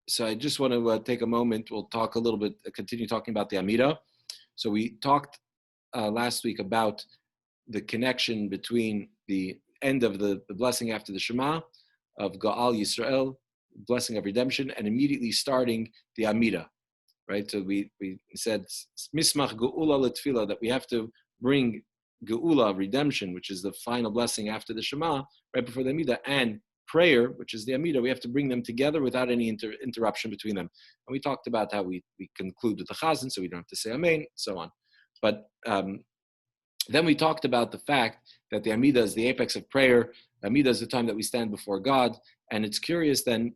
So I just want to take a moment. We'll talk a little bit, continue talking about the Amida. So we talked last week about the connection between the end of the blessing after the Shema of Ga'al Yisrael, blessing of redemption, and immediately starting the Amida, right? So we said Mismach Geula L'Tfila, that we have to bring Geula, redemption, which is the final blessing after the Shema, right before the Amida, and prayer, which is the Amida. We have to bring them together without any interruption between them. And we talked about how we conclude with the Chazan, so we don't have to say Amen, so on. But then we talked about the fact that the Amida is the apex of prayer. Amida is the time that we stand before God. And it's curious then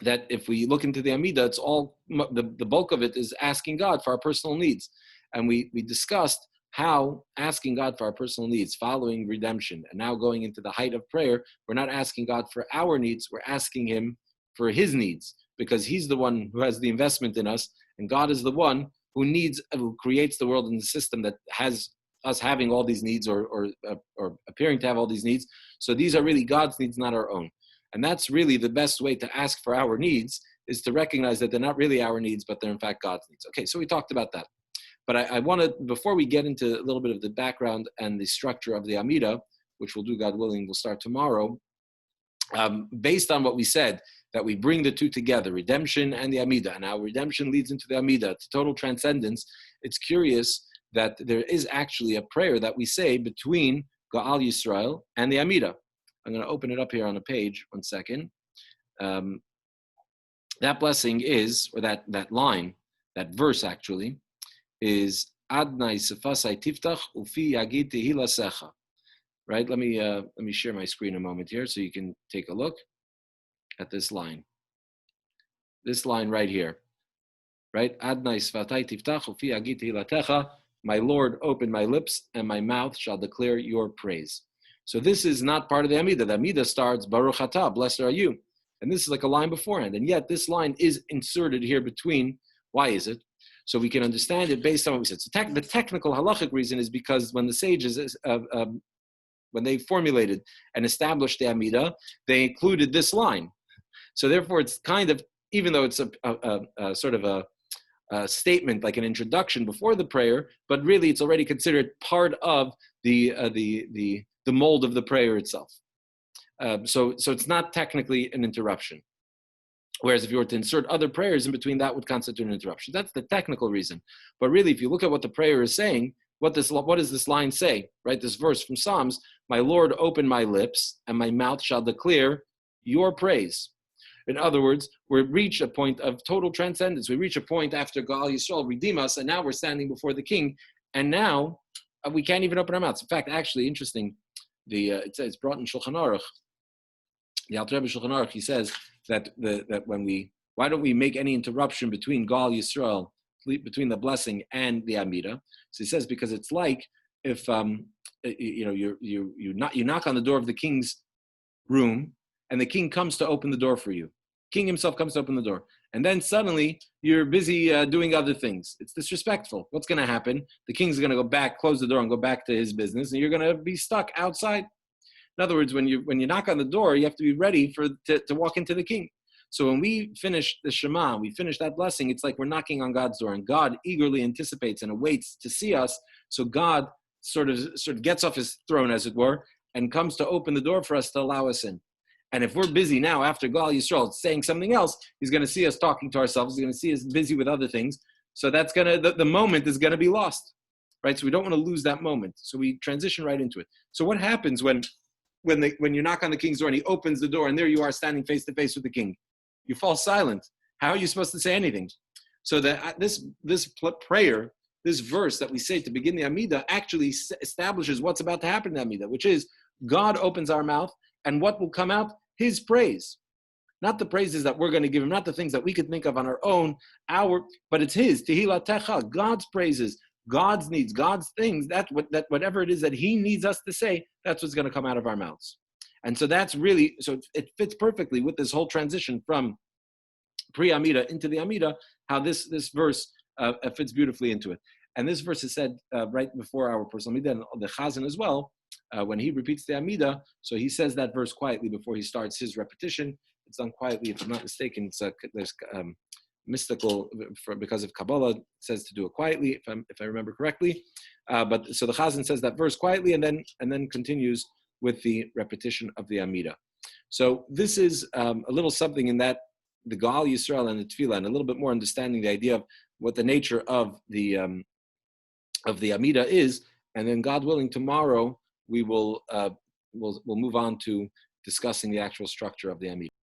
that if we look into the Amida, it's all, the bulk of it is asking God for our personal needs. And we discussed how asking God for our personal needs, following redemption, and now going into the height of prayer, we're not asking God for our needs, we're asking Him for His needs, because He's the one who has the investment in us, and God is the one who creates the world and the system that has us having all these needs or appearing to have all these needs. So these are really God's needs, not our own. And that's really the best way to ask for our needs, is to recognize that they're not really our needs, but they're in fact God's needs. Okay, so we talked about that. But I want to, before we get into a little bit of the background and the structure of the Amida, which we'll do, God willing, we'll start tomorrow, based on what we said, that we bring the two together, redemption and the Amida, and how redemption leads into the Amida, to total transcendence. It's curious that there is actually a prayer that we say between Ga'al Yisrael and the Amida. I'm going to open it up here on a page, 1 second. That blessing is, or that line, that verse actually, is Adnai Sfatai Tiftach ufi yagid tehila secha. Right? Let me share my screen a moment here so you can take a look at this line. This line right here. Right? Adnai Sfatai Tiftach ufi yagid tehila techa. My Lord, open my lips, and my mouth shall declare your praise. So this is not part of the Amida. The Amida starts Baruch Atah, blessed are you. And this is like a line beforehand. And yet this line is inserted here between. Why is it? So we can understand it based on what we said. So the technical halachic reason is because when the sages, when they formulated and established the Amida, they included this line. So therefore, it's kind of, even though it's a sort of a statement, like an introduction before the prayer, but really it's already considered part of the mold of the prayer itself. So it's not technically an interruption. Whereas if you were to insert other prayers in between, that would constitute an interruption. That's the technical reason. But really, if you look at what the prayer is saying, what does this line say? Right, this verse from Psalms: "My Lord, open my lips, and my mouth shall declare your praise." In other words, we reach a point of total transcendence. We reach a point after Ga'al Yisrael redeem us, and now we're standing before the King, and now we can't even open our mouths. In fact, actually, interesting. It says, brought in Shulchan Aruch. The Alter Rebbe Shulchan Aruch, he says that why don't we make any interruption between Ga'al Yisrael, between the blessing and the Amida? So he says, because it's like if you knock on the door of the king's room, and the king comes to open the door for you. King himself comes to open the door, and then suddenly you're busy doing other things. It's disrespectful. What's going to happen? The king's going to go back, close the door, and go back to his business, and you're going to be stuck outside. In other words, when you knock on the door, you have to be ready to walk into the king. So when we finish the Shema, we finish that blessing, it's like we're knocking on God's door, and God eagerly anticipates and awaits to see us. So God sort of gets off his throne, as it were, and comes to open the door for us to allow us in. And if we're busy now after Ga'al Yisrael saying something else, he's going to see us talking to ourselves. He's going to see us busy with other things. So that's the moment is going to be lost, right? So we don't want to lose that moment. So we transition right into it. So what happens when you knock on the king's door and he opens the door and there you are standing face to face with the king? You fall silent. How are you supposed to say anything? So that this prayer, this verse that we say to begin the Amida, actually establishes what's about to happen in the Amida, which is God opens our mouth, and what will come out? His praise. Not the praises that we're going to give him, not the things that we could think of on our own, but it's his, tehila techa, God's praises, God's needs, God's things, that whatever it is that he needs us to say, that's what's going to come out of our mouths. And so that's really, so it fits perfectly with this whole transition from pre-Amida into the Amida, how this verse fits beautifully into it. And this verse is said right before our personal Amida, and the Chazan as well, when he repeats the Amida, so he says that verse quietly before he starts his repetition. it's done quietly. If I'm not mistaken, there's mystical because of Kabbalah. It says to do it quietly, if I remember correctly. But so the Chazan says that verse quietly, and then continues with the repetition of the Amida. So this is a little something in that the Gal Yisrael and the Tefillah, and a little bit more understanding the idea of what the nature of the Amida is, and then God willing, tomorrow we will we'll move on to discussing the actual structure of the Amida.